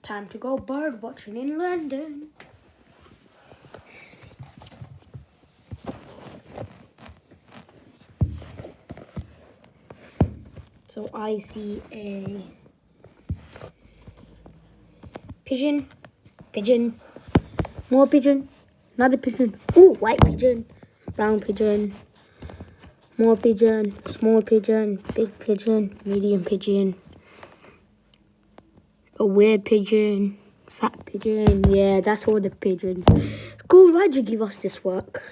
Time to go bird watching in London. So I see a pigeon, pigeon, more pigeon, another pigeon. Ooh, white pigeon, brown pigeon, more pigeon, small pigeon, big pigeon, medium pigeon, a weird pigeon, fat pigeon. Yeah, that's all the pigeons. Cool, why'd you give us this work?